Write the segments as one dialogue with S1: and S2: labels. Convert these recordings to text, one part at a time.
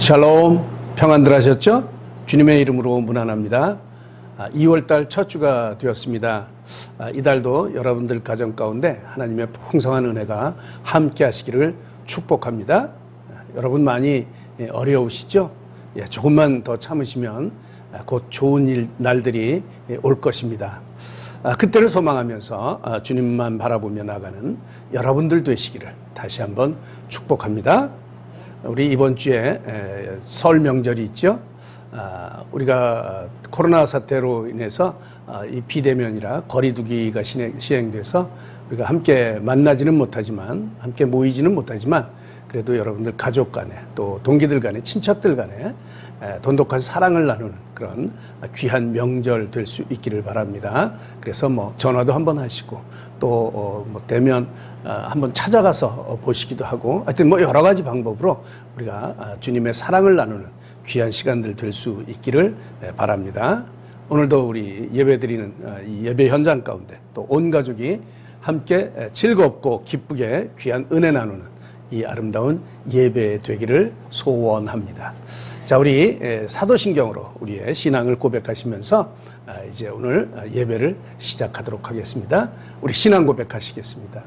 S1: 샬롬, 평안들 하셨죠? 주님의 이름으로 문안합니다. 2월달 첫 주가 되었습니다. 이달도 여러분들 가정 가운데 하나님의 풍성한 은혜가 함께 하시기를 축복합니다. 여러분 많이 어려우시죠? 조금만 더 참으시면 곧 좋은 날들이 올 것입니다. 그때를 소망하면서 주님만 바라보며 나가는 여러분들 되시기를 다시 한번 축복합니다. 우리 이번 주에 설 명절이 있죠. 우리가 코로나 사태로 인해서 이 비대면이라 거리두기가 시행돼서 우리가 함께 만나지는 못하지만, 함께 모이지는 못하지만, 그래도 여러분들 가족 간에 또 동기들 간에 친척들 간에 돈독한 사랑을 나누는 그런 귀한 명절 될 수 있기를 바랍니다. 그래서 전화도 한번 하시고 또 되면 한번 찾아가서 보시기도 하고, 하여튼 여러 가지 방법으로 우리가 주님의 사랑을 나누는 귀한 시간들 될 수 있기를 바랍니다. 오늘도 우리 예배드리는 이 예배 현장 가운데 또 온 가족이 함께 즐겁고 기쁘게 귀한 은혜 나누는 이 아름다운 예배 되기를 소원합니다. 자, 우리 사도신경으로 우리의 신앙을 고백하시면서 이제 오늘 예배를 시작하도록 하겠습니다. 우리 신앙 고백하시겠습니다.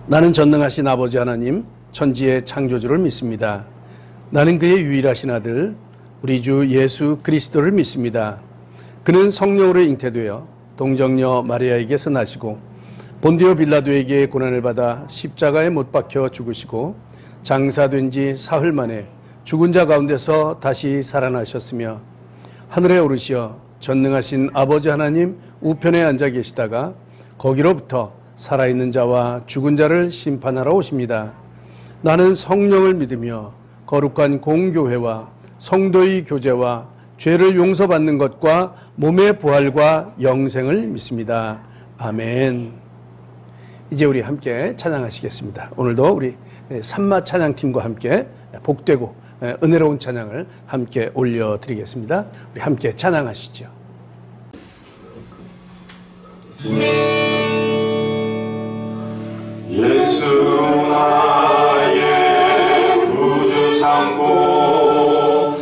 S1: 나는 전능하신 아버지 하나님, 천지의 창조주를 믿습니다. 나는 그의 유일하신 아들, 우리 주 예수 그리스도를 믿습니다. 그는 성령으로 잉태되어 동정녀 마리아에게서 나시고 본디오 빌라도에게 고난을 받아 십자가에 못 박혀 죽으시고 장사된 지 사흘 만에 죽은 자 가운데서 다시 살아나셨으며 하늘에 오르시어 전능하신 아버지 하나님 우편에 앉아 계시다가 거기로부터 살아있는 자와 죽은 자를 심판하러 오십니다. 나는 성령을 믿으며 거룩한 공교회와 성도의 교제와 죄를 용서받는 것과 몸의 부활과 영생을 믿습니다. 아멘. 이제 우리 함께 찬양하시겠습니다. 오늘도 우리 산마 찬양팀과 함께 복되고 은혜로운 찬양을 함께 올려드리겠습니다. 우리 함께 찬양하시죠.
S2: 예수 나의 구주 삼고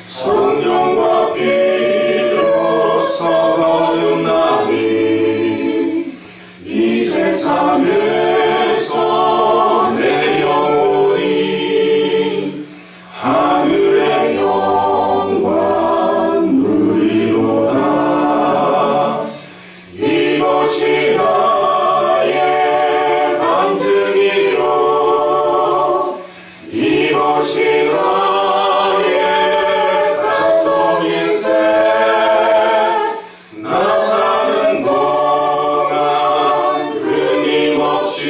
S2: 성령과 피로서 거듭나니 이 세상에서 내 영혼이 하늘의 영광 누리로다. 이것이 나의 간증이요 이것이 나의 작성일세. 나 사는 동안 끊임없이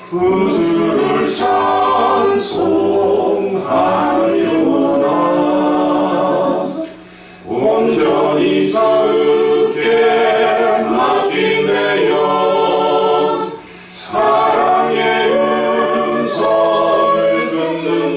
S2: 구주를 찬송하려나. 온전히 자유케 맡긴 내 영 사랑의 음성을 듣는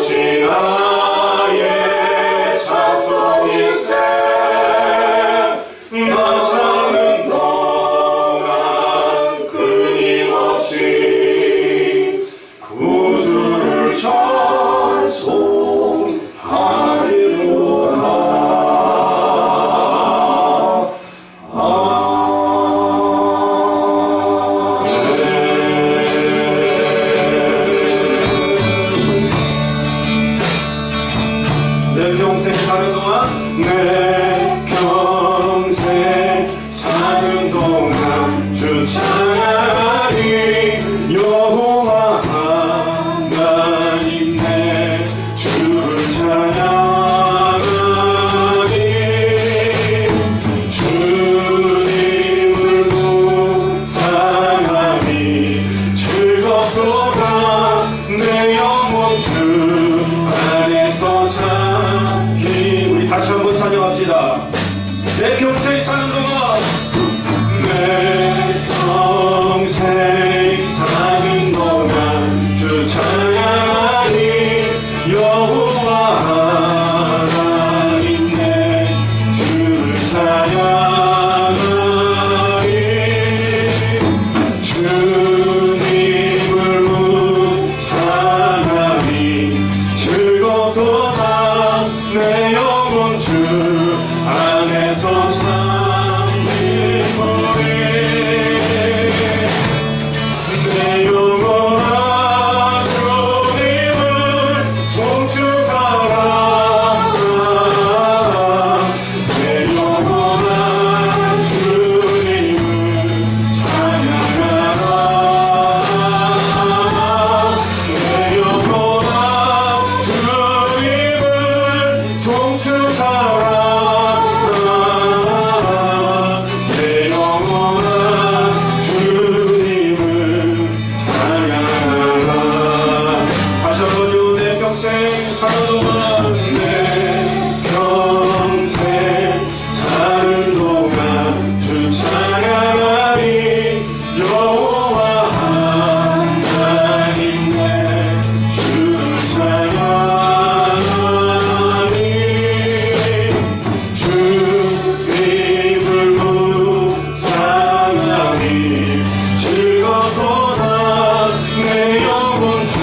S2: 끊임없이 나의 찬송일세. 나 사는 동안 끊임없이 구주를 찬송하리로다. 내 평생 사는 동안 내 평생 사는 동안 주 찬양하리. 여호와 하나님 내 주를 찬양하리. 주님을 묵상하니 즐겁도다. 내 영혼 주 안에서 참기. 우리 다시 한번 찬양합시다. 내 평생 사는 동안 내 평생 사는 동안 주 찬양하니. 여호와 하나님 내 주를 찬양하니. 주님을 묵상하니 즐겁도다. 내 영혼 주 안에서 참기쁘리. 내 영혼아 주님을 송축하라. 내 영혼아 주님을 찬양하라. 내 영혼아 주님을 송축하라. 내 영혼아 주님을 찬양하라. 다시 한번요. 내 평생 사는 동안 내 평생 사는 동안 주 찬양하리. 여호와 하나님 내 주를 찬양하리. 주님을 묵상하니 즐겁도다. 내 영혼 주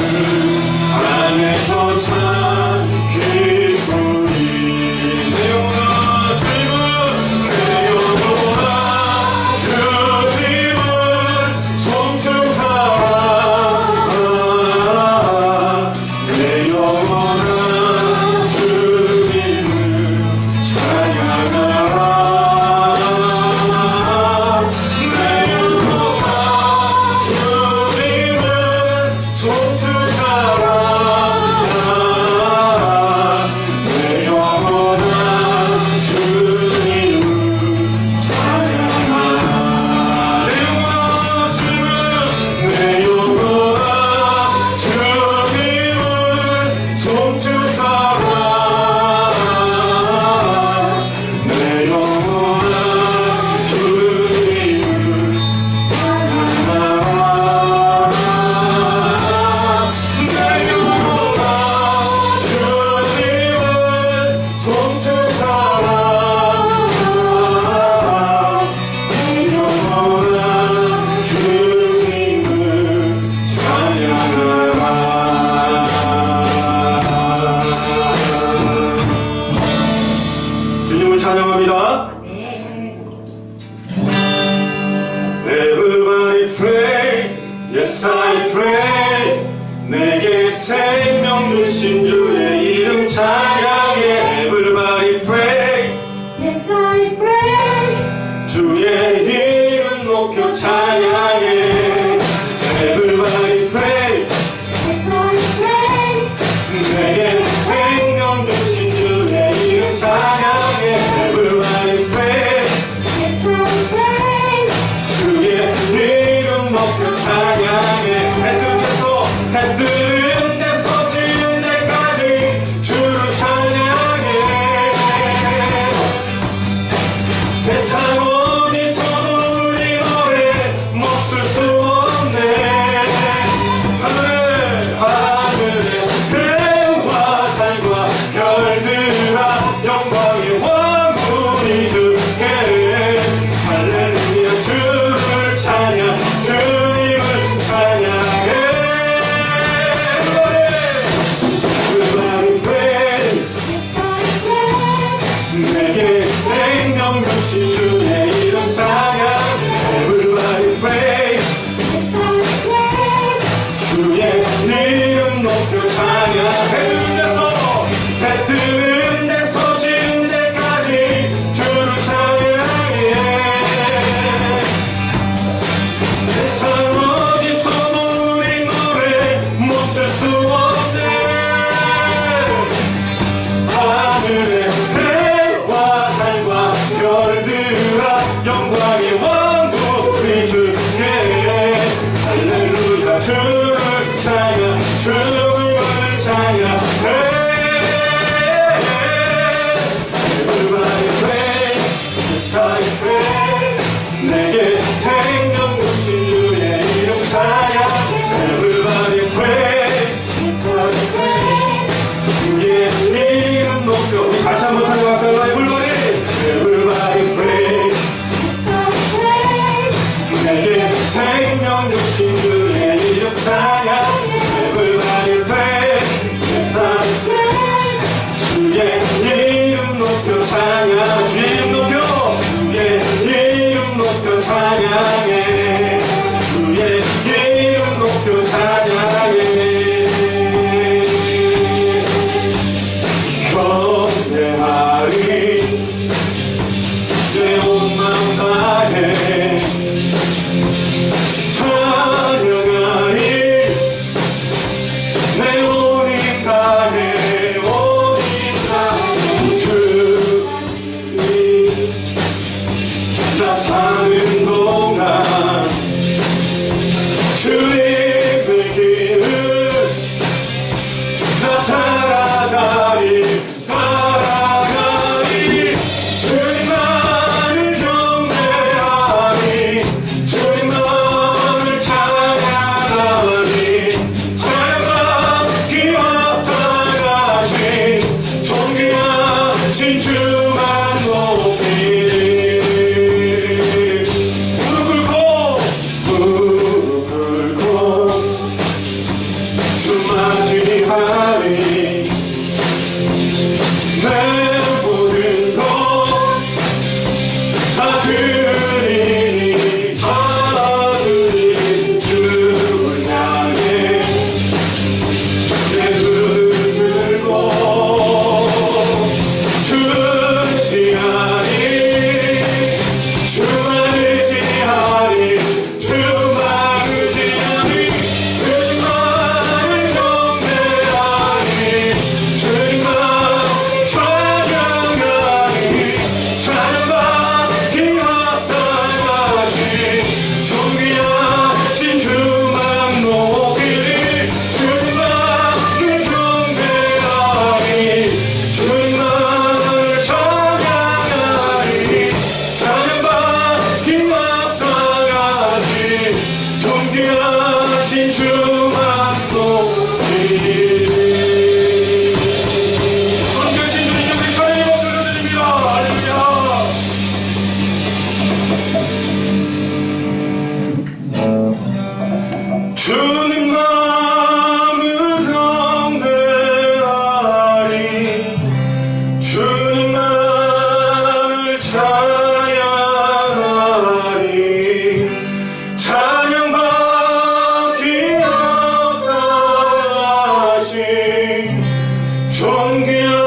S2: 안에서 참기쁘리. 내 영혼아 주님을 송축하라. 내 영혼아 주님을 찬양하라. 내 영혼아 주님을 송축하라. 내 영혼아 주님을 찬양하라. 내 영혼아 주님을, 내 영혼아 주님을 송축하라.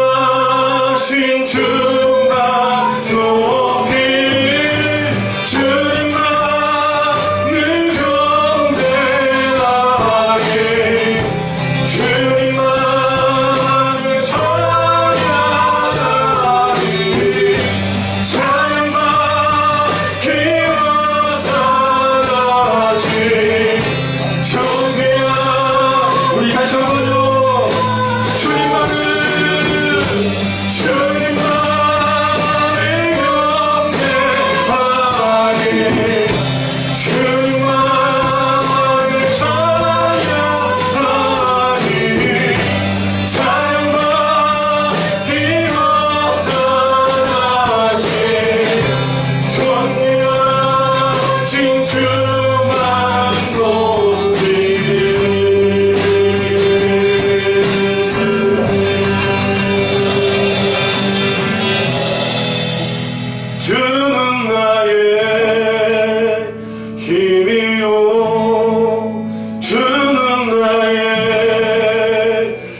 S2: 존귀하신 주가 높이 주님만을 경배하리 주님만을 찬양하리 찬양과 기와 다하시 존귀한 우리 다시 한번요 주님만을 경배하리 주님만을 찬양하리 찬양과 기와 다하시 존귀하신 주만 높이리 주는 나의 힘이요 주는 나의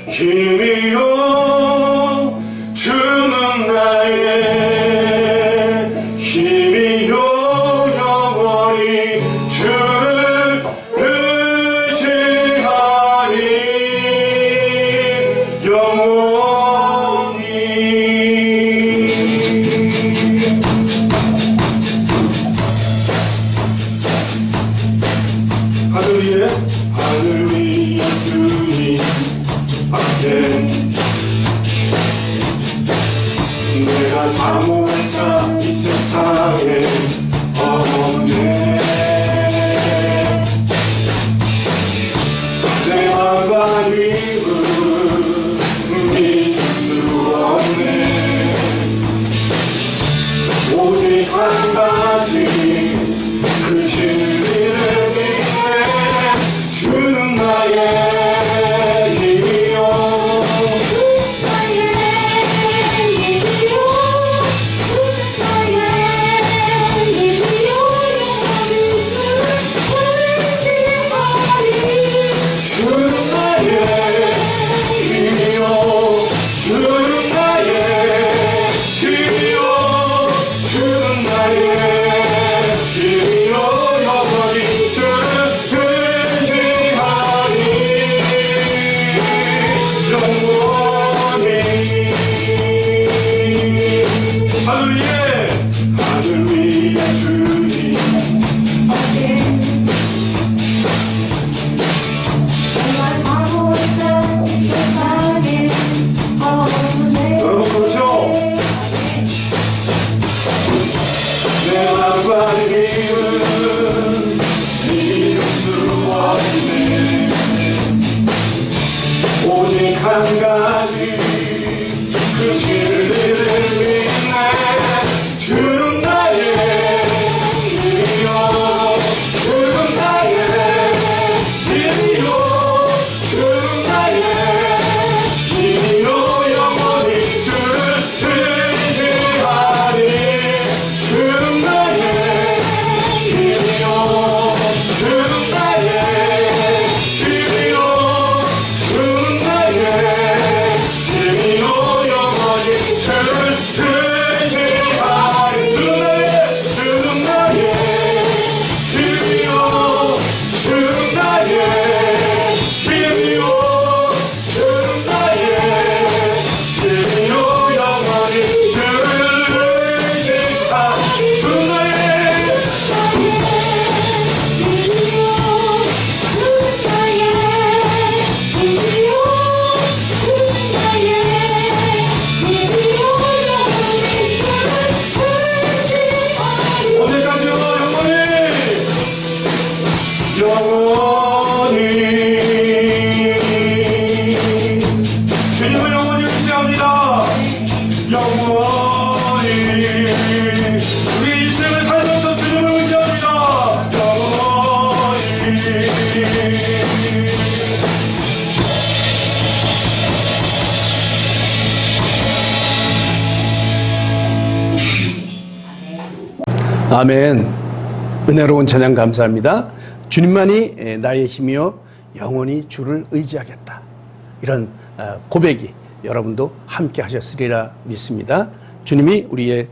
S2: 힘이요 주는 나의 힘이요 영원히 주를 의지하리 영원히 하늘 위에 주님 앞에 내가 사모한 자 이 세상에 없네 내 마음과 힘을 믿을 수 없네 오직 한 가지 그 진리를 믿네 주는 나의 힘이요 주는 나의 힘이요 주는 나의 힘이요 주는 나의 힘이요 영원히 주를 의지하리 영원히 하늘 위에 주님 여러분 그렇죠? 내 마음과 힘을 믿을 수 없네 오직 한 가지 그 진리를 믿네 주는 나의 힘이요 주는 나의 힘이요 주는 나의 힘이요 영원히 주를 의지하리 주는 나의 힘이요 주는 나의 힘이요 주는 나의 힘이요 영원히 주를 의지하리 주는 나의 힘이요 주는 나의 힘이요 주는 나의 힘이요 영원히 주를 의지하리 주는 나의 언제까지요 영원히 주님을 영원히 의지합니다 영원히 우리 인생을 살면서 주님을 의지합니다 영원히
S1: 아멘. 은혜로운 찬양 감사합니다. 주님만이 나의 힘이요 영원히 주를 의지하겠다. 이런 고백이 여러분도 함께 하셨으리라 믿습니다. 주님이 우리의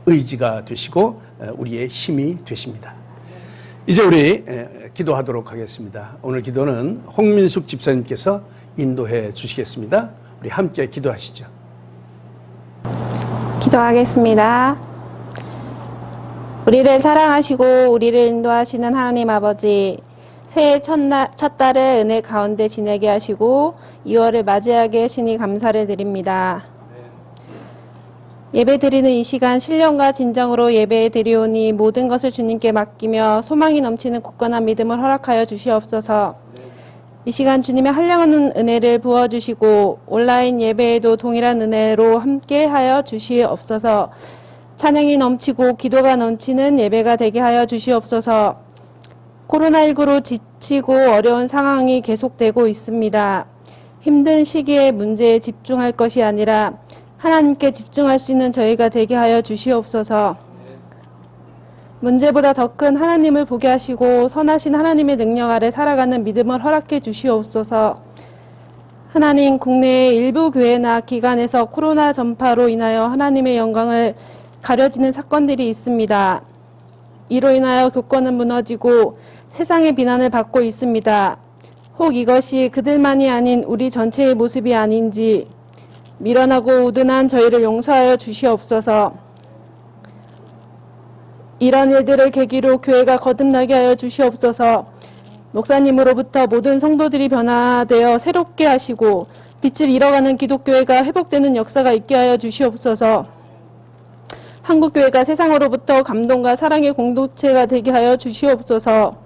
S1: 의지가 되시고 우리의 힘이 되십니다. 이제 우리 기도하도록 하겠습니다. 오늘 기도는 홍민숙 집사님께서 인도해 주시겠습니다. 우리 함께 기도하시죠.
S3: 기도하겠습니다. 우리를 사랑하시고 우리를 인도하시는 하나님 아버지, 새해 첫 달을 은혜 가운데 지내게 하시고 2월을 맞이하게 하시니 감사를 드립니다. 예배 드리는 이 시간 신령과 진정으로 예배에 드리오니 모든 것을 주님께 맡기며 소망이 넘치는 굳건한 믿음을 허락하여 주시옵소서. 이 시간 주님의 한량없는 은혜를 부어주시고 온라인 예배에도 동일한 은혜로 함께하여 주시옵소서. 찬양이 넘치고 기도가 넘치는 예배가 되게 하여 주시옵소서. 코로나19로 지치고 어려운 상황이 계속되고 있습니다. 힘든 시기에 문제에 집중할 것이 아니라 하나님께 집중할 수 있는 저희가 되게 하여 주시옵소서. 문제보다 더 큰 하나님을 보게 하시고 선하신 하나님의 능력 아래 살아가는 믿음을 허락해 주시옵소서. 하나님, 국내의 일부 교회나 기관에서 코로나 전파로 인하여 하나님의 영광을 가려지는 사건들이 있습니다. 이로 인하여 교권은 무너지고 세상의 비난을 받고 있습니다. 혹 이것이 그들만이 아닌 우리 전체의 모습이 아닌지 미련하고 우둔한 저희를 용서하여 주시옵소서. 이런 일들을 계기로 교회가 거듭나게 하여 주시옵소서. 목사님으로부터 모든 성도들이 변화되어 새롭게 하시고 빛을 잃어가는 기독교회가 회복되는 역사가 있게 하여 주시옵소서. 한국교회가 세상으로부터 감동과 사랑의 공동체가 되게 하여 주시옵소서.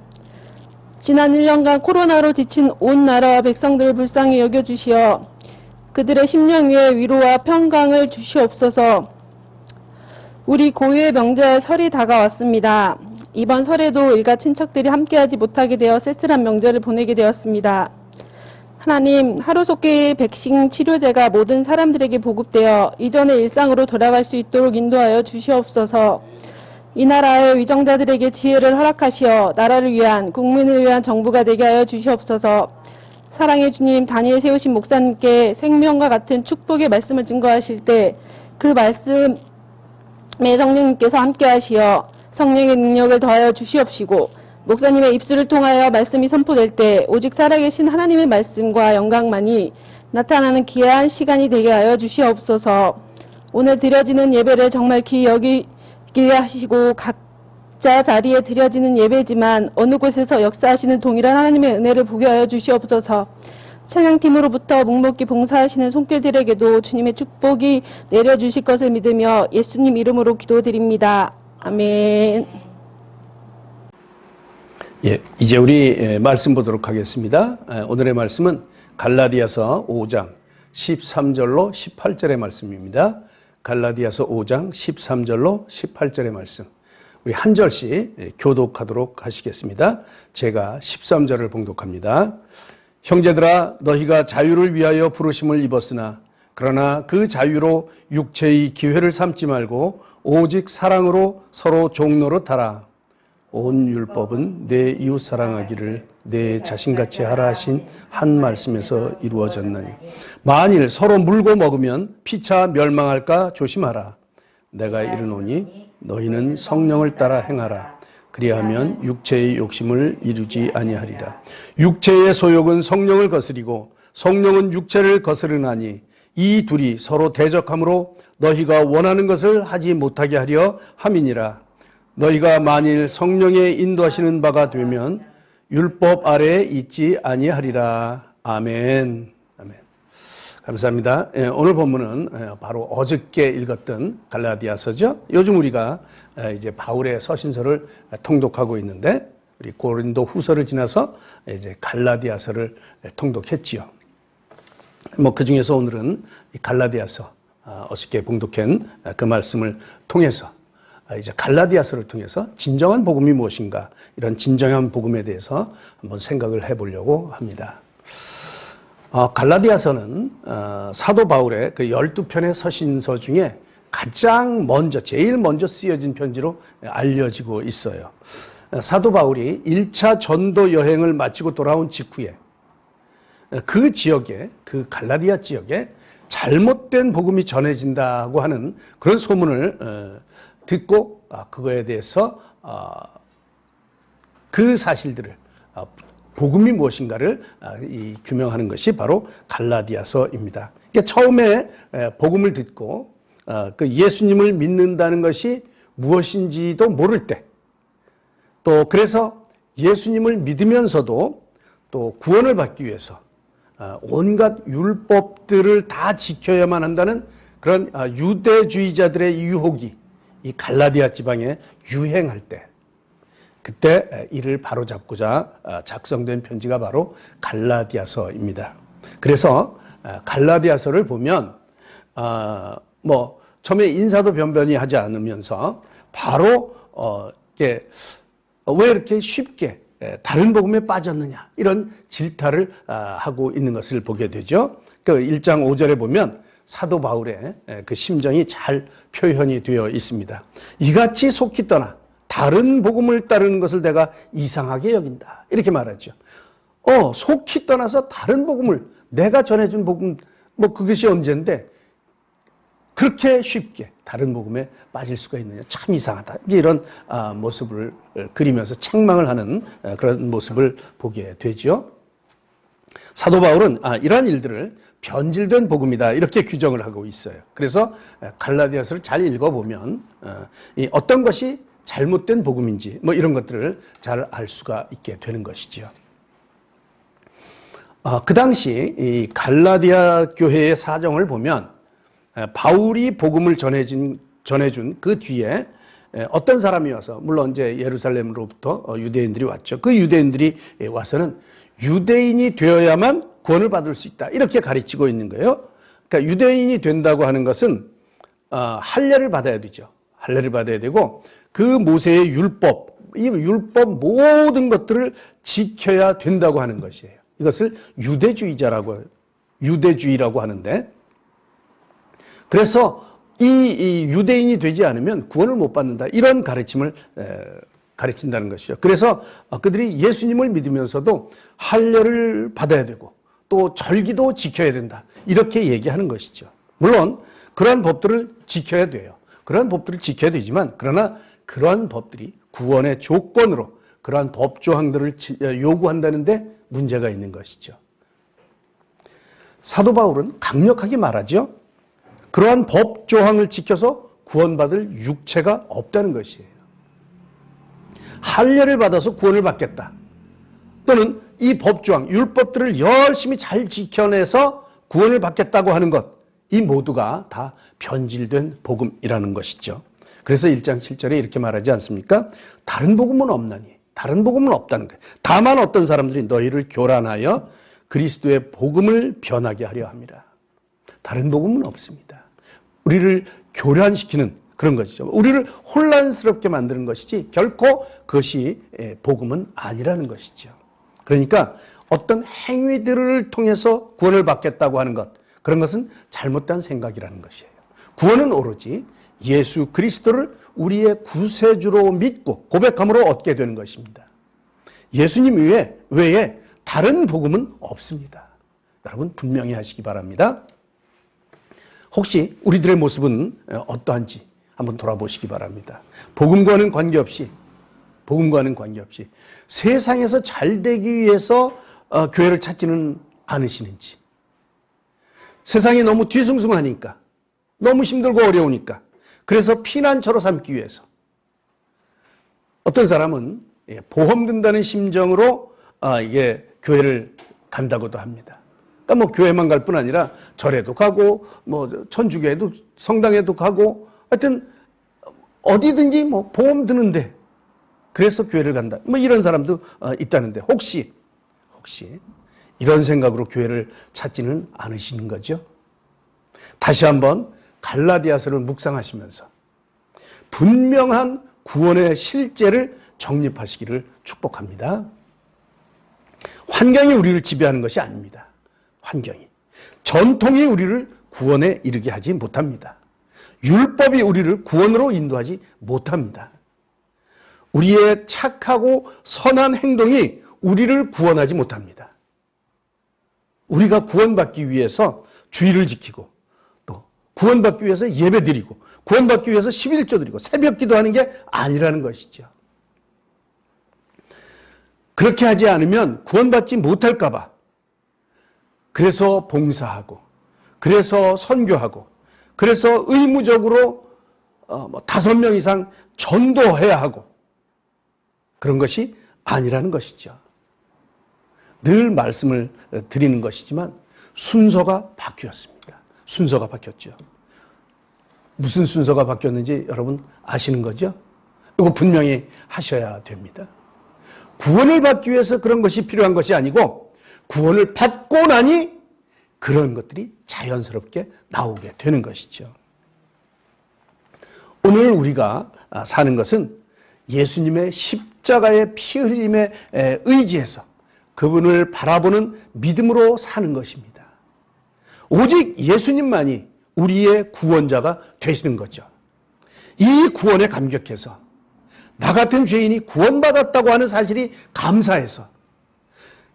S3: 지난 1년간 코로나로 지친 온 나라와 백성들을 불쌍히 여겨주시어 그들의 심령 위에 위로와 평강을 주시옵소서. 우리 고유의 명절 설이 다가왔습니다. 이번 설에도 일가 친척들이 함께하지 못하게 되어 쓸쓸한 명절을 보내게 되었습니다. 하나님, 하루속히 백신 치료제가 모든 사람들에게 보급되어 이전의 일상으로 돌아갈 수 있도록 인도하여 주시옵소서. 이 나라의 위정자들에게 지혜를 허락하시어 나라를 위한, 국민을 위한 정부가 되게 하여 주시옵소서. 사랑의 주님, 다니엘 세우신 목사님께 생명과 같은 축복의 말씀을 증거하실 때 그 말씀에 성령님께서 함께 하시어 성령의 능력을 더하여 주시옵시고 목사님의 입술을 통하여 말씀이 선포될 때 오직 살아계신 하나님의 말씀과 영광만이 나타나는 귀한 시간이 되게 하여 주시옵소서. 오늘 드려지는 예배를 정말 귀히 여기게 하시고 각자 자리에 드려지는 예배지만 어느 곳에서 역사하시는 동일한 하나님의 은혜를 보게 하여 주시옵소서. 찬양팀으로부터 묵묵히 봉사하시는 손길들에게도 주님의 축복이 내려주실 것을 믿으며 예수님 이름으로 기도드립니다. 아멘.
S1: 예, 이제 우리 말씀 보도록 하겠습니다. 오늘의 말씀은 갈라디아서 5장 13절로 18절의 말씀입니다. 갈라디아서 5장 13절로 18절의 말씀. 우리 한 절씩 교독하도록 하시겠습니다. 제가 13절을 봉독합니다. 형제들아, 너희가 자유를 위하여 부르심을 입었으나 그러나 그 자유로 육체의 기회를 삼지 말고 오직 사랑으로 서로 종노릇 하라. 온 율법은 내 이웃 사랑하기를 내 자신같이 하라 하신 한 말씀에서 이루어졌나니 만일 서로 물고 먹으면 피차 멸망할까 조심하라. 내가 이르노니 너희는 성령을 따라 행하라. 그리하면 육체의 욕심을 이루지 아니하리라. 육체의 소욕은 성령을 거스리고 성령은 육체를 거스르나니 이 둘이 서로 대적하므로 너희가 원하는 것을 하지 못하게 하려 함이니라. 너희가 만일 성령의 인도하시는 바가 되면 율법 아래에 있지 아니하리라. 아멘. 아멘. 감사합니다. 오늘 본문은 바로 어저께 읽었던 갈라디아서죠. 요즘 우리가 이제 바울의 서신서를 통독하고 있는데 우리 고린도 후서를 지나서 이제 갈라디아서를 통독했지요. 그 중에서 오늘은 갈라디아서 어저께 봉독한 그 말씀을 통해서 이제 갈라디아서를 통해서 진정한 복음이 무엇인가, 이런 진정한 복음에 대해서 한번 생각을 해보려고 합니다. 갈라디아서는 사도 바울의 그 12편의 서신서 중에 가장 먼저, 제일 먼저 쓰여진 편지로 알려지고 있어요. 사도 바울이 1차 전도 여행을 마치고 돌아온 직후에 그 지역에, 그 갈라디아 지역에 잘못된 복음이 전해진다고 하는 그런 소문을 듣고 그거에 대해서 그 사실들을 복음이 무엇인가를 규명하는 것이 바로 갈라디아서입니다. 그러니까 처음에 복음을 듣고 그 예수님을 믿는다는 것이 무엇인지도 모를 때, 또 그래서 예수님을 믿으면서도 또 구원을 받기 위해서 온갖 율법들을 다 지켜야만 한다는 그런 유대주의자들의 유혹이 이 갈라디아 지방에 유행할 때, 그때 이를 바로잡고자 작성된 편지가 바로 갈라디아서입니다. 그래서 갈라디아서를 보면 뭐 처음에 인사도 변변히 하지 않으면서 바로 왜 이렇게 쉽게 다른 복음에 빠졌느냐, 이런 질타를 하고 있는 것을 보게 되죠. 그 1장 5절에 보면 사도 바울의 그 심정이 잘 표현이 되어 있습니다. 이같이 속히 떠나 다른 복음을 따르는 것을 내가 이상하게 여긴다, 이렇게 말하죠. 속히 떠나서 다른 복음을, 내가 전해준 복음, 뭐 그것이 언젠데 그렇게 쉽게 다른 복음에 빠질 수가 있느냐, 참 이상하다, 이제 이런 모습을 그리면서 책망을 하는 그런 모습을 보게 되죠. 사도 바울은 이러한 일들을 변질된 복음이다, 이렇게 규정을 하고 있어요. 그래서 갈라디아서를 잘 읽어보면 어떤 것이 잘못된 복음인지 뭐 이런 것들을 잘 알 수가 있게 되는 것이죠. 그 당시 이 갈라디아 교회의 사정을 보면 바울이 복음을 전해준 그 뒤에 어떤 사람이 와서, 물론 이제 예루살렘으로부터 유대인들이 왔죠. 그 유대인들이 와서는 유대인이 되어야만 구원을 받을 수 있다, 이렇게 가르치고 있는 거예요. 그러니까 유대인이 된다고 하는 것은 할례를 받아야 되죠. 할례를 받아야 되고 그 모세의 율법, 이 율법 모든 것들을 지켜야 된다고 하는 것이에요. 이것을 유대주의라고 하는데, 그래서 이 유대인이 되지 않으면 구원을 못 받는다, 이런 가르침을 가르친다는 것이죠. 그래서 그들이 예수님을 믿으면서도 할례를 받아야 되고 또 절기도 지켜야 된다, 이렇게 얘기하는 것이죠. 물론 그러한 법들을 지켜야 돼요. 그러한 법들을 지켜야 되지만, 그러나 그러한 법들이 구원의 조건으로 그러한 법 조항들을 요구한다는데 문제가 있는 것이죠. 사도 바울은 강력하게 말하죠. 그러한 법 조항을 지켜서 구원받을 육체가 없다는 것이에요. 할례를 받아서 구원을 받겠다, 또는 이 법 조항, 율법들을 열심히 잘 지켜내서 구원을 받겠다고 하는 것, 이 모두가 다 변질된 복음이라는 것이죠. 그래서 1장 7절에 이렇게 말하지 않습니까? 다른 복음은 없나니, 다른 복음은 없다는 거예요. 다만 어떤 사람들이 너희를 교란하여 그리스도의 복음을 변하게 하려 합니다. 다른 복음은 없습니다. 우리를 교란시키는 그런 것이죠. 우리를 혼란스럽게 만드는 것이지 결코 그것이 복음은 아니라는 것이죠. 그러니까 어떤 행위들을 통해서 구원을 받겠다고 하는 것, 그런 것은 잘못된 생각이라는 것이에요. 구원은 오로지 예수 그리스도를 우리의 구세주로 믿고 고백함으로 얻게 되는 것입니다. 예수님 외에 다른 복음은 없습니다. 여러분 분명히 하시기 바랍니다. 혹시 우리들의 모습은 어떠한지 한번 돌아보시기 바랍니다. 복음과는 관계없이 세상에서 잘 되기 위해서 교회를 찾지는 않으시는지, 세상이 너무 뒤숭숭하니까, 너무 힘들고 어려우니까, 그래서 피난처로 삼기 위해서, 어떤 사람은 보험 든다는 심정으로 이게 교회를 간다고도 합니다. 그러니까 뭐 교회만 갈 뿐 아니라 절에도 가고, 뭐 천주교에도, 성당에도 가고, 하여튼 어디든지 뭐 보험 드는데 그래서 교회를 간다, 뭐 이런 사람도 있다는데, 혹시 이런 생각으로 교회를 찾지는 않으시는 거죠? 다시 한번 갈라디아서를 묵상하시면서 분명한 구원의 실제를 정립하시기를 축복합니다. 환경이 우리를 지배하는 것이 아닙니다. 전통이 우리를 구원에 이르게 하지 못합니다. 율법이 우리를 구원으로 인도하지 못합니다. 우리의 착하고 선한 행동이 우리를 구원하지 못합니다. 우리가 구원받기 위해서 주의를 지키고 또 구원받기 위해서 예배 드리고 구원받기 위해서 11조 드리고 새벽 기도하는 게 아니라는 것이죠. 그렇게 하지 않으면 구원받지 못할까 봐 그래서 봉사하고 그래서 선교하고 그래서 의무적으로 5명 이상 전도해야 하고 그런 것이 아니라는 것이죠. 늘 말씀을 드리는 것이지만 순서가 바뀌었습니다. 순서가 바뀌었죠. 무슨 순서가 바뀌었는지 여러분 아시는 거죠? 이거 분명히 하셔야 됩니다. 구원을 받기 위해서 그런 것이 필요한 것이 아니고 구원을 받고 나니 그런 것들이 자연스럽게 나오게 되는 것이죠. 오늘 우리가 사는 것은 예수님의 십자가의 피 흘림에 의지해서 그분을 바라보는 믿음으로 사는 것입니다. 오직 예수님만이 우리의 구원자가 되시는 거죠. 이 구원에 감격해서 나 같은 죄인이 구원받았다고 하는 사실이 감사해서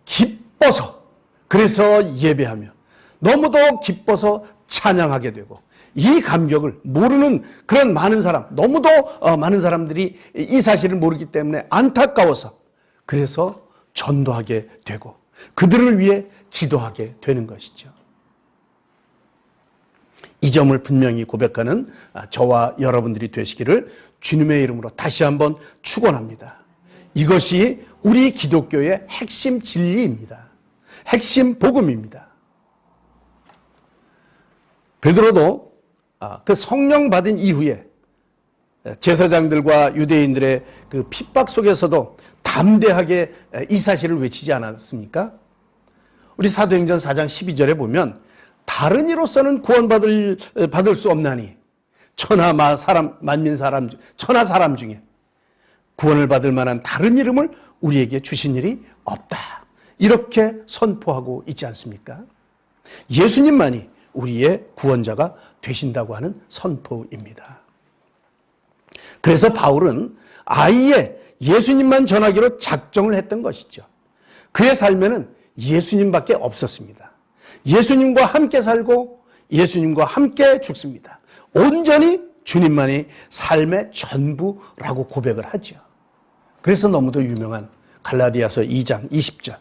S1: 기뻐서 그래서 예배하며 너무도 기뻐서 찬양하게 되고 이 감격을 모르는 그런 많은 사람, 너무도 많은 사람들이 이 사실을 모르기 때문에 안타까워서 그래서 전도하게 되고 그들을 위해 기도하게 되는 것이죠. 이 점을 분명히 고백하는 저와 여러분들이 되시기를 주님의 이름으로 다시 한번 축원합니다. 이것이 우리 기독교의 핵심 진리입니다. 핵심 복음입니다. 베드로도 그 성령 받은 이후에 제사장들과 유대인들의 그 핍박 속에서도 담대하게 이 사실을 외치지 않았습니까? 우리 사도행전 4장 12절에 보면 다른 이로서는 구원받을 수 없나니 천하 사람 중에 구원을 받을 만한 다른 이름을 우리에게 주신 일이 없다. 이렇게 선포하고 있지 않습니까? 예수님만이 우리의 구원자가 되신다고 하는 선포입니다. 그래서 바울은 아예 예수님만 전하기로 작정을 했던 것이죠. 그의 삶에는 예수님밖에 없었습니다. 예수님과 함께 살고 예수님과 함께 죽습니다. 온전히 주님만이 삶의 전부라고 고백을 하죠. 그래서 너무도 유명한 갈라디아서 2장 20절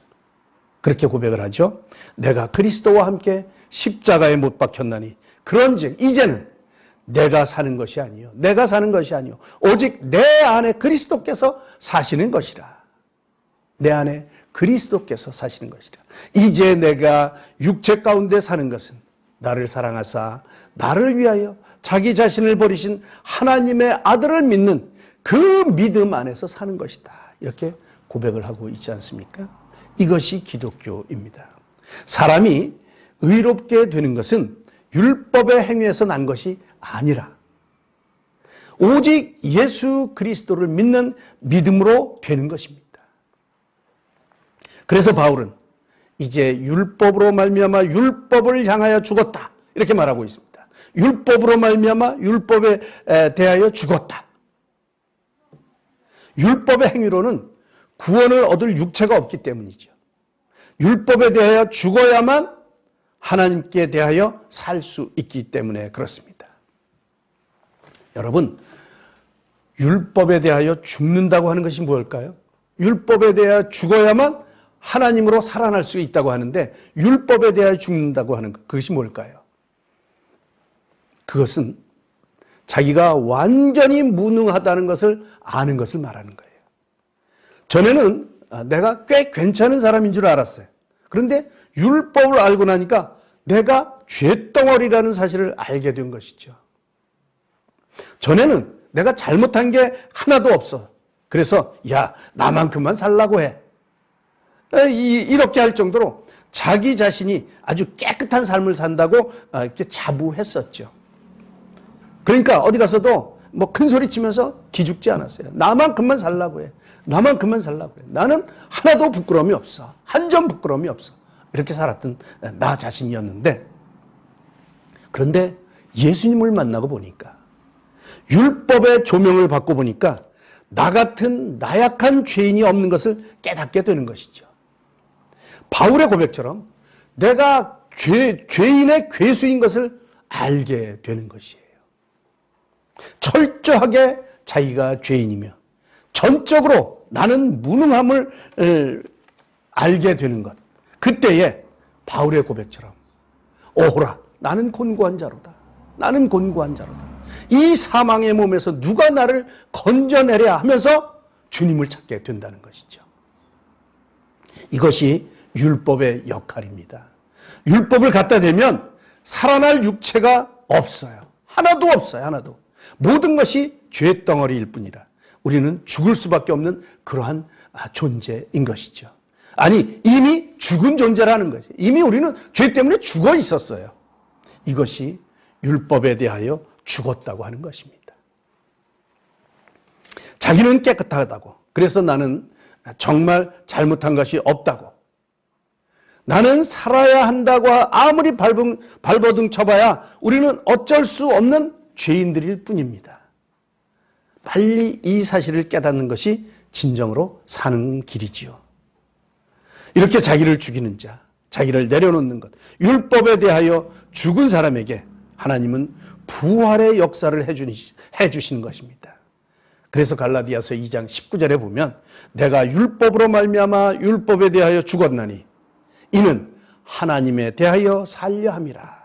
S1: 그렇게 고백을 하죠. 내가 그리스도와 함께 십자가에 못 박혔나니 그런즉 이제는 내가 사는 것이 아니요 내가 사는 것이 아니요 오직 내 안에 그리스도께서 사시는 것이라. 내 안에 그리스도께서 사시는 것이라. 이제 내가 육체 가운데 사는 것은 나를 사랑하사 나를 위하여 자기 자신을 버리신 하나님의 아들을 믿는 그 믿음 안에서 사는 것이다. 이렇게 고백을 하고 있지 않습니까? 이것이 기독교입니다. 사람이 의롭게 되는 것은 율법의 행위에서 난 것이 아니라 오직 예수 그리스도를 믿는 믿음으로 되는 것입니다. 그래서 바울은 이제 율법으로 말미암아 율법을 향하여 죽었다. 이렇게 말하고 있습니다. 율법으로 말미암아 율법에 대하여 죽었다. 율법의 행위로는 구원을 얻을 육체가 없기 때문이죠. 율법에 대하여 죽어야만 하나님께 대하여 살 수 있기 때문에 그렇습니다. 여러분, 율법에 대하여 죽는다고 하는 것이 무엇일까요? 율법에 대하여 죽어야만 하나님으로 살아날 수 있다고 하는데 율법에 대하여 죽는다고 하는 것, 그것이 뭘까요? 그것은 자기가 완전히 무능하다는 것을 아는 것을 말하는 거예요. 전에는 내가 꽤 괜찮은 사람인 줄 알았어요. 그런데 율법을 알고 나니까 내가 죄덩어리라는 사실을 알게 된 것이죠. 전에는 내가 잘못한 게 하나도 없어. 그래서 야, 나만큼만 살라고 해. 이렇게 할 정도로 자기 자신이 아주 깨끗한 삶을 산다고 이렇게 자부했었죠. 그러니까 어디 가서도 뭐 큰 소리 치면서 기죽지 않았어요. 나만큼만 살라고 해. 나만큼만 살라고 해. 나는 하나도 부끄러움이 없어. 한 점 부끄러움이 없어. 이렇게 살았던 나 자신이었는데, 그런데 예수님을 만나고 보니까, 율법의 조명을 받고 보니까 나 같은 나약한 죄인이 없는 것을 깨닫게 되는 것이죠. 바울의 고백처럼 내가 죄인의 괴수인 것을 알게 되는 것이에요. 철저하게 자기가 죄인이며 전적으로 나는 무능함을 알게 되는 것. 그때에 바울의 고백처럼 오호라 나는 곤고한 자로다. 나는 곤고한 자로다. 이 사망의 몸에서 누가 나를 건져내랴 하면서 주님을 찾게 된다는 것이죠. 이것이 율법의 역할입니다. 율법을 갖다 대면 살아날 육체가 없어요. 하나도 없어요. 하나도. 모든 것이 죄덩어리일 뿐이라 우리는 죽을 수밖에 없는 그러한 존재인 것이죠. 아니 이미 죽은 존재라는 거죠. 이미 우리는 죄 때문에 죽어 있었어요. 이것이 율법에 대하여 죽었다고 하는 것입니다. 자기는 깨끗하다고. 그래서 나는 정말 잘못한 것이 없다고. 나는 살아야 한다고 아무리 발버둥 쳐봐야 우리는 어쩔 수 없는 죄인들일 뿐입니다. 빨리 이 사실을 깨닫는 것이 진정으로 사는 길이지요. 이렇게 자기를 죽이는 자, 자기를 내려놓는 것, 율법에 대하여 죽은 사람에게 하나님은 부활의 역사를 해주시는 것입니다. 그래서 갈라디아서 2장 19절에 보면 내가 율법으로 말미암아 율법에 대하여 죽었나니 이는 하나님에 대하여 살려 함이라.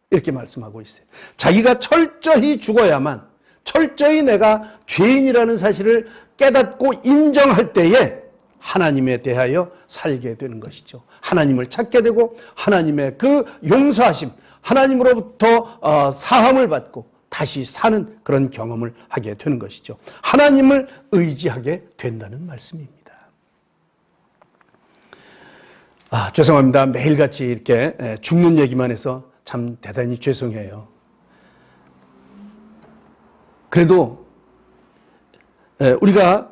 S1: 이렇게 말씀하고 있어요. 자기가 철저히 죽어야만 철저히 내가 죄인이라는 사실을 깨닫고 인정할 때에 하나님에 대하여 살게 되는 것이죠. 하나님을 찾게 되고 하나님의 그 용서하심, 하나님으로부터 사함을 받고 다시 사는 그런 경험을 하게 되는 것이죠. 하나님을 의지하게 된다는 말씀입니다. 죄송합니다. 매일같이 이렇게 죽는 얘기만 해서 참 대단히 죄송해요. 그래도 우리가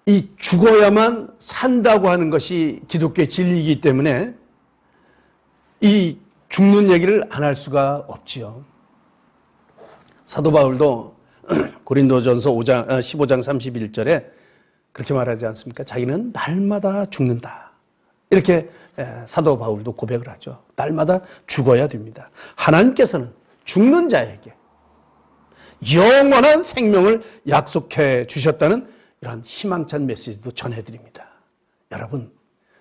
S1: 이 죽어야만 산다고 하는 것이 기독교의 진리이기 때문에 이 죽는 얘기를 안 할 수가 없지요. 사도 바울도 고린도전서 15장 31절에 그렇게 말하지 않습니까? 자기는 날마다 죽는다. 이렇게 사도 바울도 고백을 하죠. 날마다 죽어야 됩니다. 하나님께서는 죽는 자에게 영원한 생명을 약속해 주셨다는 이런 희망찬 메시지도 전해드립니다. 여러분,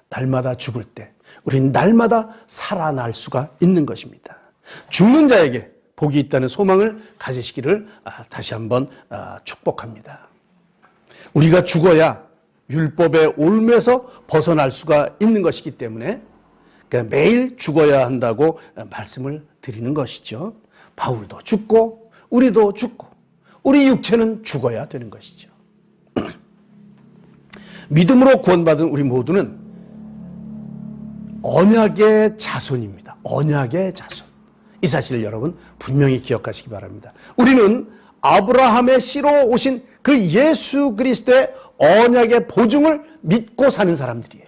S1: 날마다 죽을 때 우리는 날마다 살아날 수가 있는 것입니다. 죽는 자에게 복이 있다는 소망을 가지시기를 다시 한번 축복합니다. 우리가 죽어야 율법의 올무에서 벗어날 수가 있는 것이기 때문에 매일 죽어야 한다고 말씀을 드리는 것이죠. 바울도 죽고 우리도 죽고 우리 육체는 죽어야 되는 것이죠. 믿음으로 구원받은 우리 모두는 언약의 자손입니다. 언약의 자손. 이 사실을 여러분 분명히 기억하시기 바랍니다. 우리는 아브라함의 씨로 오신 그 예수 그리스도의 언약의 보증을 믿고 사는 사람들이에요.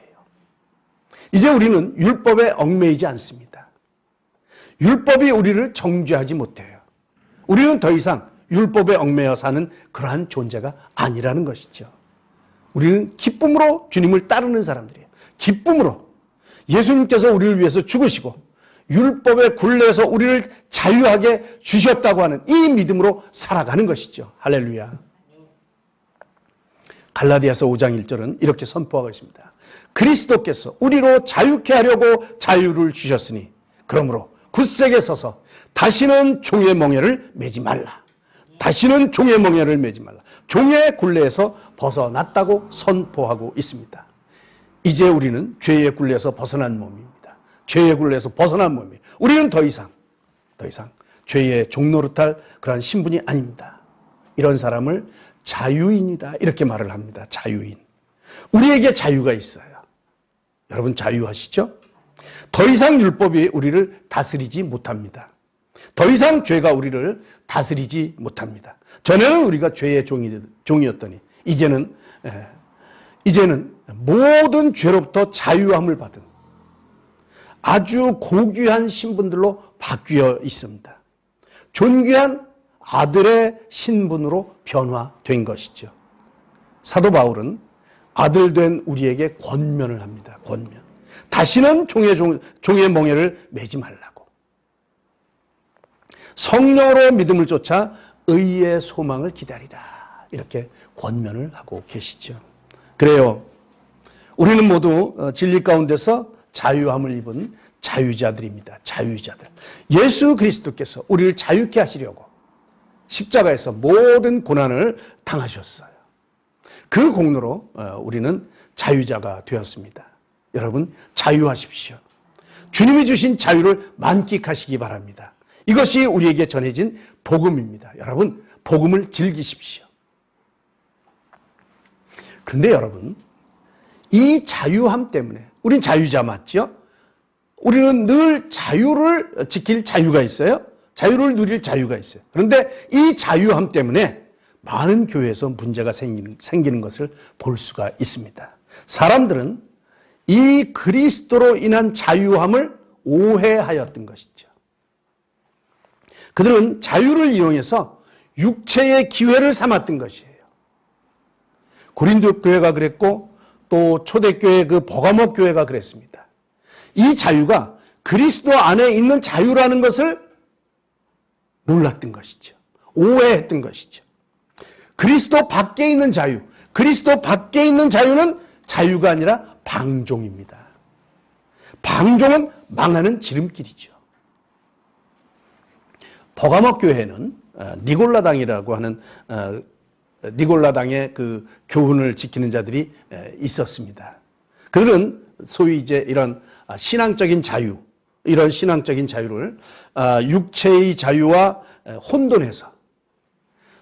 S1: 이제 우리는 율법에 얽매이지 않습니다. 율법이 우리를 정죄하지 못해요. 우리는 더 이상 율법에 얽매여 사는 그러한 존재가 아니라는 것이죠. 우리는 기쁨으로 주님을 따르는 사람들이에요. 기쁨으로 예수님께서 우리를 위해서 죽으시고 율법의 굴레에서 우리를 자유하게 주셨다고 하는 이 믿음으로 살아가는 것이죠. 할렐루야. 갈라디아서 5장 1절은 이렇게 선포하고 있습니다. 그리스도께서 우리로 자유케 하려고 자유를 주셨으니 그러므로 굳세게 서서 다시는 종의 멍에를 매지 말라. 다시는 종의 멍에를 매지 말라. 종의 굴레에서 벗어났다고 선포하고 있습니다. 이제 우리는 죄의 굴레에서 벗어난 몸입니다. 죄의 굴레에서 벗어난 몸이에요. 우리는 더 이상 죄의 종노릇할 그러한 신분이 아닙니다. 이런 사람을 자유인이다 이렇게 말을 합니다. 자유인. 우리에게 자유가 있어요. 여러분 자유하시죠? 더 이상 율법이 우리를 다스리지 못합니다. 더 이상 죄가 우리를 다스리지 못합니다. 전에는 우리가 죄의 종이었더니 이제는 모든 죄로부터 자유함을 받은 아주 고귀한 신분들로 바뀌어 있습니다. 존귀한 아들의 신분으로 변화된 것이죠. 사도 바울은 아들 된 우리에게 권면을 합니다. 권면. 다시는 종의 멍에를 매지 말라고. 성령으로 믿음을 쫓아 의의 소망을 기다리라. 이렇게 권면을 하고 계시죠. 그래요. 우리는 모두 진리 가운데서 자유함을 입은 자유자들입니다. 자유자들. 예수 그리스도께서 우리를 자유케 하시려고 십자가에서 모든 고난을 당하셨어요. 그 공로로 우리는 자유자가 되었습니다. 여러분, 자유하십시오. 주님이 주신 자유를 만끽하시기 바랍니다. 이것이 우리에게 전해진 복음입니다. 여러분, 복음을 즐기십시오. 그런데 여러분, 이 자유함 때문에, 우린 자유자 맞죠? 우리는 늘 자유를 지킬 자유가 있어요. 자유를 누릴 자유가 있어요. 그런데 이 자유함 때문에 많은 교회에서 문제가 생기는 것을 볼 수가 있습니다. 사람들은 이 그리스도로 인한 자유함을 오해하였던 것이죠. 그들은 자유를 이용해서 육체의 기회를 삼았던 것이에요. 고린도 교회가 그랬고 또 초대교회 그 버가모 교회가 그랬습니다. 이 자유가 그리스도 안에 있는 자유라는 것을 몰랐던 것이죠. 오해했던 것이죠. 그리스도 밖에 있는 자유, 그리스도 밖에 있는 자유는 자유가 아니라 방종입니다. 방종은 망하는 지름길이죠. 버가모 교회는 니골라당이라고 하는 니골라당의 그 교훈을 지키는 자들이 있었습니다. 그들은 소위 이제 이런 신앙적인 자유, 이런 신앙적인 자유를 육체의 자유와 혼돈해서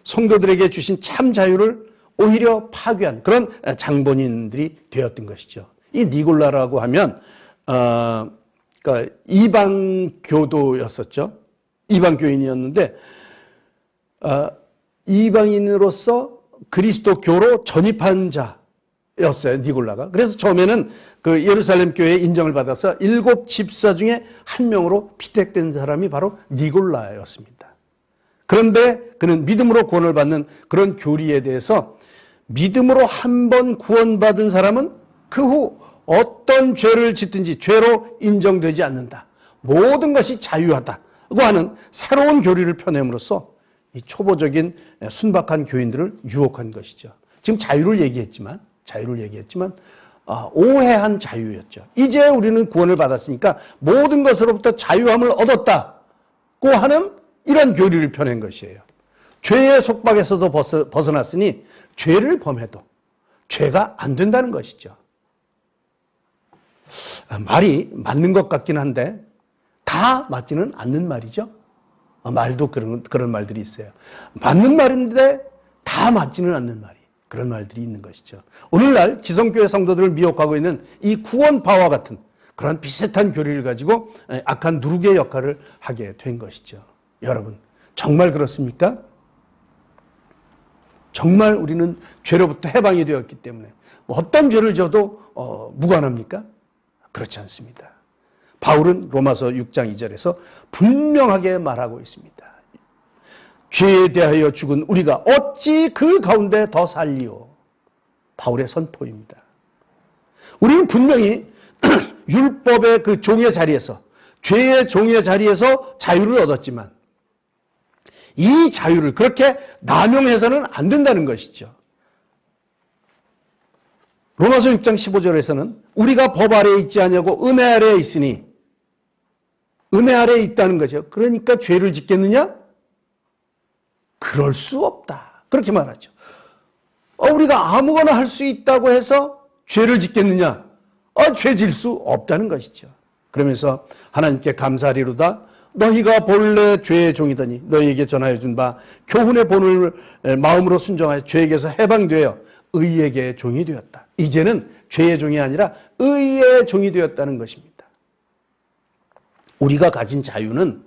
S1: 성도들에게 주신 참 자유를 오히려 파괴한 그런 장본인들이 되었던 것이죠. 이 니골라라고 하면 그러니까 이방교도였었죠. 이방교인이었는데 이방인으로서 그리스도교로 전입한 자였어요. 니골라가. 그래서 처음에는 그 예루살렘 교회에 인정을 받아서 7 집사 중에 한 명으로 피택된 사람이 바로 니골라였습니다. 그런데 그는 믿음으로 구원을 받는 그런 교리에 대해서 믿음으로 한 번 구원받은 사람은 그 후 어떤 죄를 짓든지 죄로 인정되지 않는다. 모든 것이 자유하다고 하는 새로운 교리를 펴냄으로써 이 초보적인 순박한 교인들을 유혹한 것이죠. 지금 자유를 얘기했지만 오해한 자유였죠. 이제 우리는 구원을 받았으니까 모든 것으로부터 자유함을 얻었다고 하는 이런 교리를 펴낸 것이에요. 죄의 속박에서도 벗어났으니 죄를 범해도 죄가 안 된다는 것이죠. 말이 맞는 것 같긴 한데 다 맞지는 않는 말이죠. 말도 그런 말들이 있어요. 맞는 말인데 다 맞지는 않는 말이 그런 말들이 있는 것이죠. 오늘날 기성교회 성도들을 미혹하고 있는 이 구원파와 같은 그런 비슷한 교리를 가지고 악한 누룩의 역할을 하게 된 것이죠. 여러분, 정말 그렇습니까? 정말 우리는 죄로부터 해방이 되었기 때문에 어떤 죄를 져도 무관합니까? 그렇지 않습니다. 바울은 로마서 6장 2절에서 분명하게 말하고 있습니다. 죄에 대하여 죽은 우리가 어찌 그 가운데 더 살리오? 바울의 선포입니다. 우리는 분명히 율법의 그 종의 자리에서, 죄의 종의 자리에서 자유를 얻었지만 이 자유를 그렇게 남용해서는 안 된다는 것이죠. 로마서 6장 15절에서는 우리가 법 아래에 있지 아니하고 은혜 아래에 있으니, 은혜 아래에 있다는 거죠. 그러니까 죄를 짓겠느냐? 그럴 수 없다. 그렇게 말하죠. 우리가 아무거나 할 수 있다고 해서 죄를 짓겠느냐? 죄 질 수 없다는 것이죠. 그러면서 하나님께 감사하리로다. 너희가 본래 죄의 종이더니 너희에게 전하여 준 바 교훈의 본을 마음으로 순종하여 죄에게서 해방되어 의에게 종이 되었다. 이제는 죄의 종이 아니라 의의 종이 되었다는 것입니다. 우리가 가진 자유는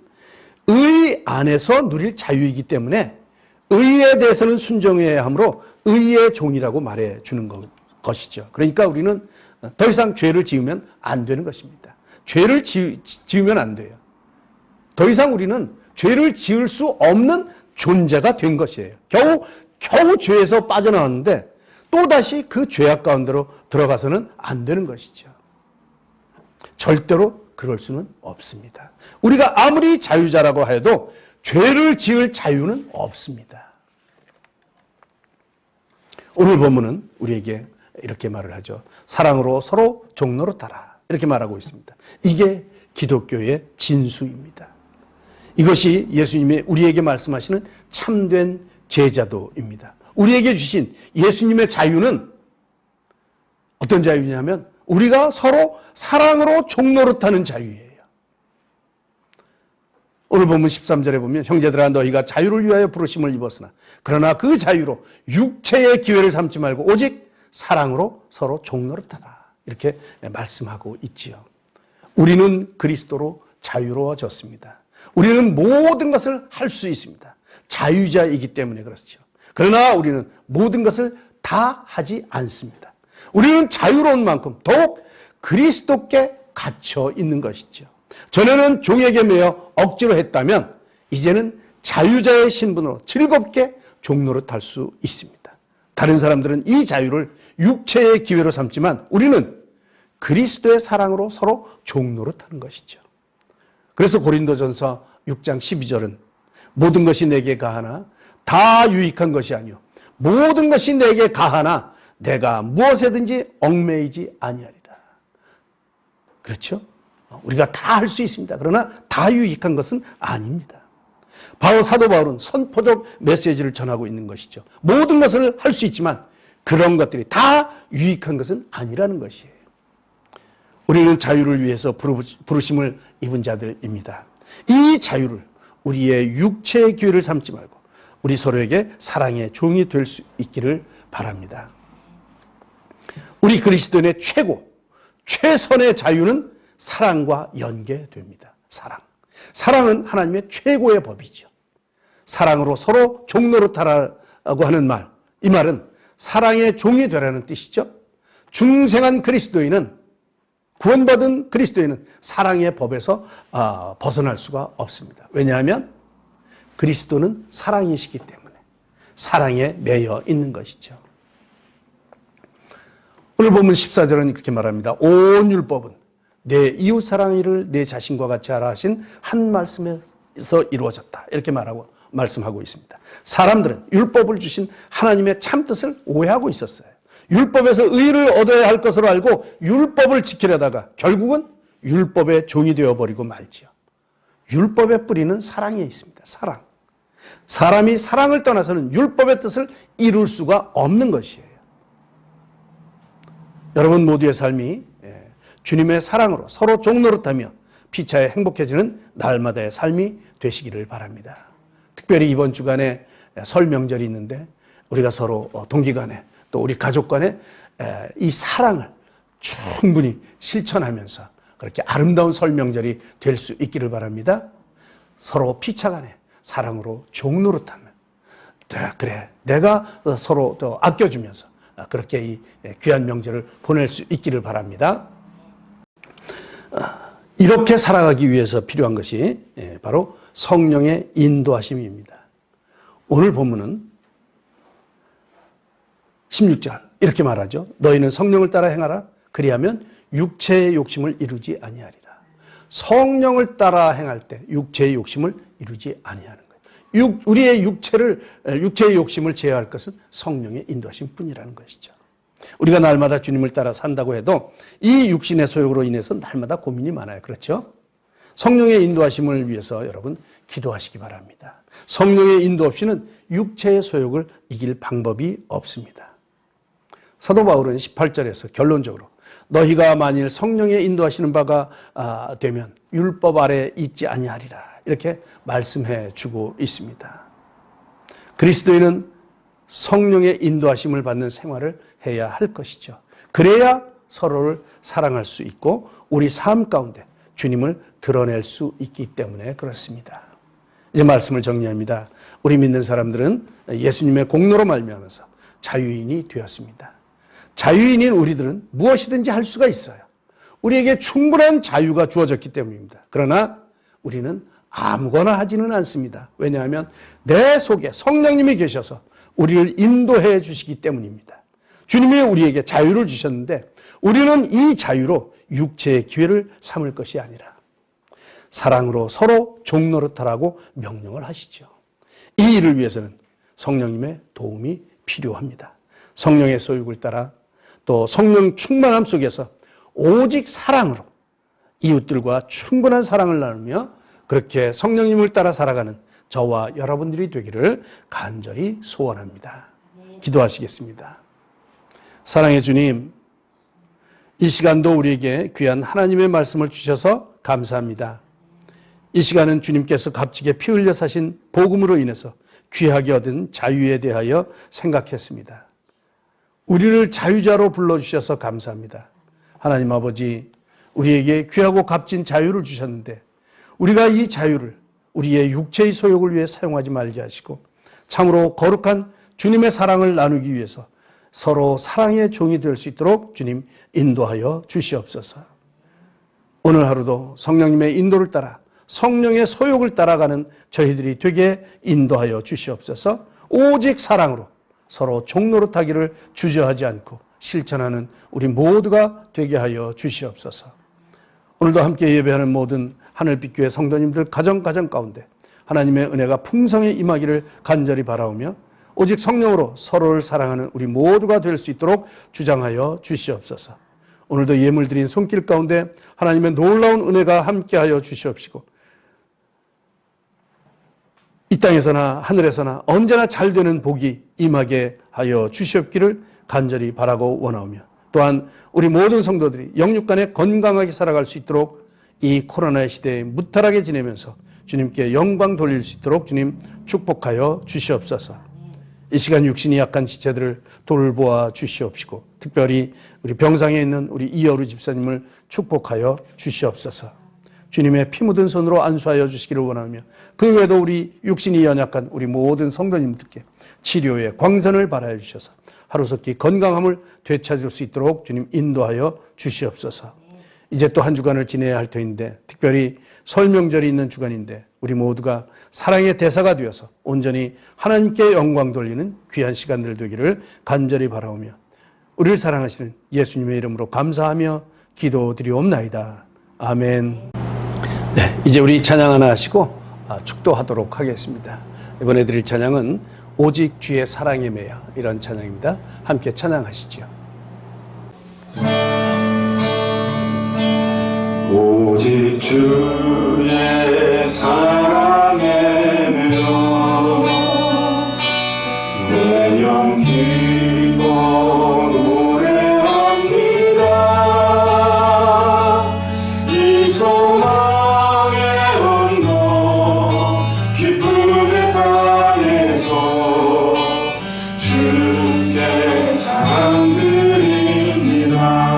S1: 의 안에서 누릴 자유이기 때문에 의에 대해서는 순종해야 하므로 의의 종이라고 말해주는 것이죠. 그러니까 우리는 더 이상 죄를 지으면 안 되는 것입니다. 죄를 지으면 안 돼요. 더 이상 우리는 죄를 지을 수 없는 존재가 된 것이에요. 겨우 죄에서 빠져나왔는데 또다시 그 죄악 가운데로 들어가서는 안 되는 것이죠. 절대로 그럴 수는 없습니다. 우리가 아무리 자유자라고 해도 죄를 지을 자유는 없습니다. 오늘 본문은 우리에게 이렇게 말을 하죠. 사랑으로 서로 종노릇하라. 이렇게 말하고 있습니다. 이게 기독교의 진수입니다. 이것이 예수님이 우리에게 말씀하시는 참된 제자도입니다. 우리에게 주신 예수님의 자유는 어떤 자유냐면 우리가 서로 사랑으로 종노릇하는 자유예요. 오늘 본문 13절에 보면 형제들아 너희가 자유를 위하여 부르심을 입었으나 그러나 그 자유로 육체의 기회를 삼지 말고 오직 사랑으로 서로 종노릇하라. 이렇게 말씀하고 있지요. 우리는 그리스도로 자유로워졌습니다. 우리는 모든 것을 할 수 있습니다. 자유자이기 때문에 그렇죠. 그러나 우리는 모든 것을 다 하지 않습니다. 우리는 자유로운 만큼 더욱 그리스도께 갇혀 있는 것이죠. 전에는 종에게 매여 억지로 했다면 이제는 자유자의 신분으로 즐겁게 종노릇할 수 있습니다. 다른 사람들은 이 자유를 육체의 기회로 삼지만 우리는 그리스도의 사랑으로 서로 종노릇하는 것이죠. 그래서 고린도전서 6장 12절은 모든 것이 내게 가하나 다 유익한 것이 아니요 모든 것이 내게 가하나 내가 무엇에든지 얽매이지 아니하리라. 그렇죠? 우리가 다 할 수 있습니다. 그러나 다 유익한 것은 아닙니다. 사도 바울은 선포적 메시지를 전하고 있는 것이죠. 모든 것을 할 수 있지만 그런 것들이 다 유익한 것은 아니라는 것이에요. 우리는 자유를 위해서 부르심을 입은 자들입니다. 이 자유를 우리의 육체의 기회를 삼지 말고 우리 서로에게 사랑의 종이 될 수 있기를 바랍니다. 우리 그리스도인의 최선의 자유는 사랑과 연계됩니다. 사랑은 하나님의 최고의 법이죠. 사랑으로 서로 종노릇하라고 하는 말, 이 말은 사랑의 종이 되라는 뜻이죠. 중생한 그리스도인은, 구원받은 그리스도인은 사랑의 법에서 벗어날 수가 없습니다. 왜냐하면 그리스도는 사랑이시기 때문에 사랑에 매여 있는 것이죠. 오늘 보면 14절은 그렇게 말합니다. 온 율법은 내 이웃 사랑이를 내 자신과 같이 하라 하신 한 말씀에서 이루어졌다. 이렇게 말씀하고 있습니다. 사람들은 율법을 주신 하나님의 참뜻을 오해하고 있었어요. 율법에서 의를 얻어야 할 것으로 알고 율법을 지키려다가 결국은 율법의 종이 되어버리고 말지요. 율법의 뿌리는 사랑에 있습니다. 사랑. 사람이 사랑을 떠나서는 율법의 뜻을 이룰 수가 없는 것이에요. 여러분 모두의 삶이 주님의 사랑으로 서로 종노릇하며 피차에 행복해지는 날마다의 삶이 되시기를 바랍니다. 특별히 이번 주간에 설 명절이 있는데 우리가 서로 동기간에 또 우리 가족 간에 이 사랑을 충분히 실천하면서 그렇게 아름다운 설 명절이 될 수 있기를 바랍니다. 서로 피차간에 사랑으로 종노릇하는, 그래 내가 서로 또 아껴주면서 그렇게 이 귀한 명절을 보낼 수 있기를 바랍니다. 이렇게 살아가기 위해서 필요한 것이 바로 성령의 인도하심입니다. 오늘 본문은 16절 이렇게 말하죠. 너희는 성령을 따라 행하라. 그리하면 육체의 욕심을 이루지 아니하리라. 성령을 따라 행할 때 육체의 욕심을 이루지 아니하는 거예요. 우리의 육체의 욕심을 제어할 것은 성령의 인도하심 뿐이라는 것이죠. 우리가 날마다 주님을 따라 산다고 해도 이 육신의 소욕으로 인해서 날마다 고민이 많아요. 그렇죠? 성령의 인도하심을 위해서 여러분 기도하시기 바랍니다. 성령의 인도 없이는 육체의 소욕을 이길 방법이 없습니다. 사도 바울은 18절에서 결론적으로 너희가 만일 성령의 인도하시는 바가 되면 율법 아래 있지 아니하리라 이렇게 말씀해 주고 있습니다. 그리스도인은 성령의 인도하심을 받는 생활을 해야 할 것이죠. 그래야 서로를 사랑할 수 있고 우리 삶 가운데 주님을 드러낼 수 있기 때문에 그렇습니다. 이제 말씀을 정리합니다. 우리 믿는 사람들은 예수님의 공로로 말미암아서 자유인이 되었습니다. 자유인인 우리들은 무엇이든지 할 수가 있어요. 우리에게 충분한 자유가 주어졌기 때문입니다. 그러나 우리는 아무거나 하지는 않습니다. 왜냐하면 내 속에 성령님이 계셔서 우리를 인도해 주시기 때문입니다. 주님이 우리에게 자유를 주셨는데 우리는 이 자유로 육체의 기회를 삼을 것이 아니라 사랑으로 서로 종노릇하라고 명령을 하시죠. 이 일을 위해서는 성령님의 도움이 필요합니다. 성령의 소육을 따라 또 성령 충만함 속에서 오직 사랑으로 이웃들과 충분한 사랑을 나누며 그렇게 성령님을 따라 살아가는 저와 여러분들이 되기를 간절히 소원합니다. 기도하시겠습니다. 사랑의 주님, 이 시간도 우리에게 귀한 하나님의 말씀을 주셔서 감사합니다. 이 시간은 주님께서 값지게 피 흘려 사신 복음으로 인해서 귀하게 얻은 자유에 대하여 생각했습니다. 우리를 자유자로 불러주셔서 감사합니다. 하나님 아버지, 우리에게 귀하고 값진 자유를 주셨는데 우리가 이 자유를 우리의 육체의 소욕을 위해 사용하지 말게 하시고 참으로 거룩한 주님의 사랑을 나누기 위해서 서로 사랑의 종이 될 수 있도록 주님 인도하여 주시옵소서. 오늘 하루도 성령님의 인도를 따라 성령의 소욕을 따라가는 저희들이 되게 인도하여 주시옵소서. 오직 사랑으로 서로 종노릇하기를 주저하지 않고 실천하는 우리 모두가 되게 하여 주시옵소서. 오늘도 함께 예배하는 모든 하늘빛 교회 성도님들 가정 가운데 하나님의 은혜가 풍성히 임하기를 간절히 바라오며 오직 성령으로 서로를 사랑하는 우리 모두가 될 수 있도록 주장하여 주시옵소서. 오늘도 예물 드린 손길 가운데 하나님의 놀라운 은혜가 함께하여 주시옵시고 이 땅에서나 하늘에서나 언제나 잘 되는 복이 임하게 하여 주시옵기를 간절히 바라고 원하오며 또한 우리 모든 성도들이 영육간에 건강하게 살아갈 수 있도록 이 코로나의 시대에 무탈하게 지내면서 주님께 영광 돌릴 수 있도록 주님 축복하여 주시옵소서. 이 시간 육신이 약한 지체들을 돌보아 주시옵시고 특별히 우리 병상에 있는 우리 이여루 집사님을 축복하여 주시옵소서. 주님의 피 묻은 손으로 안수하여 주시기를 원하며 그 외에도 우리 육신이 연약한 우리 모든 성도님들께 치료의 광선을 발하여 주셔서 하루속히 건강함을 되찾을 수 있도록 주님 인도하여 주시옵소서. 이제 또 한 주간을 지내야 할 터인데 특별히 설 명절이 있는 주간인데 우리 모두가 사랑의 대사가 되어서 온전히 하나님께 영광 돌리는 귀한 시간들 되기를 간절히 바라오며 우리를 사랑하시는 예수님의 이름으로 감사하며 기도드리옵나이다. 아멘. 네, 이제 우리 찬양 하나 하시고 축도하도록 하겠습니다. 이번에 드릴 찬양은 오직 주의 사랑에 매여 이런 찬양입니다. 함께 찬양하시죠.
S2: 오직 주의 사랑에 매여 내 영 기도 노래합니다. 이 소망의 언덕 기쁨의 땅에서 주께 사랑 드립니다.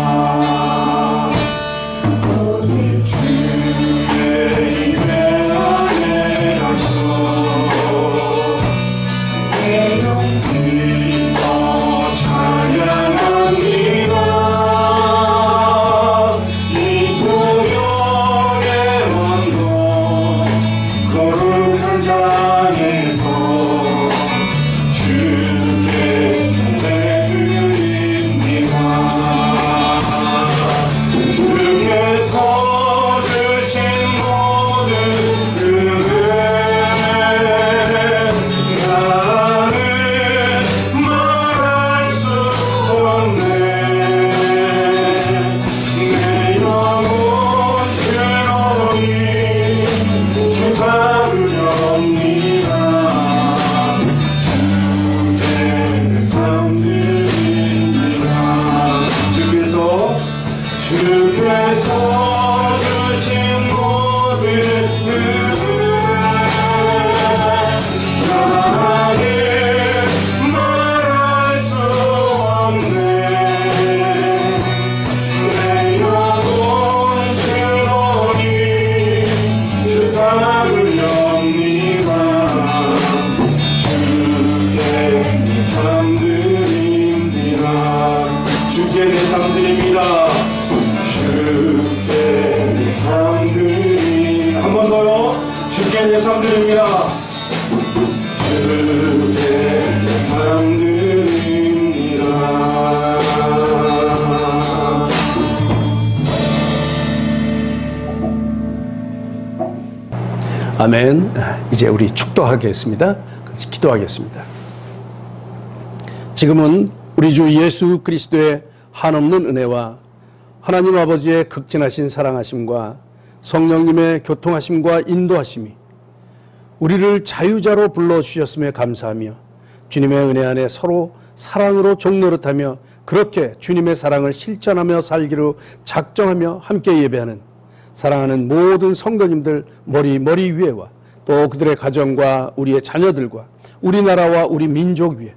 S1: 아멘. 이제 우리 축도하겠습니다. 같이 기도하겠습니다. 지금은 우리 주 예수 그리스도의 한없는 은혜와 하나님 아버지의 극진하신 사랑하심과 성령님의 교통하심과 인도하심이 우리를 자유자로 불러주셨음에 감사하며 주님의 은혜 안에 서로 사랑으로 종노릇하며 그렇게 주님의 사랑을 실천하며 살기로 작정하며 함께 예배하는 사랑하는 모든 성도님들 머리 위에와 또 그들의 가정과 우리의 자녀들과 우리나라와 우리 민족 위에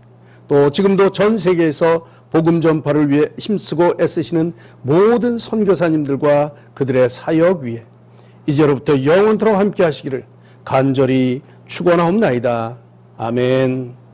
S1: 또 지금도 전 세계에서 복음 전파를 위해 힘쓰고 애쓰시는 모든 선교사님들과 그들의 사역 위에 이제로부터 영원토록 함께 하시기를 간절히 축원하옵나이다. 아멘.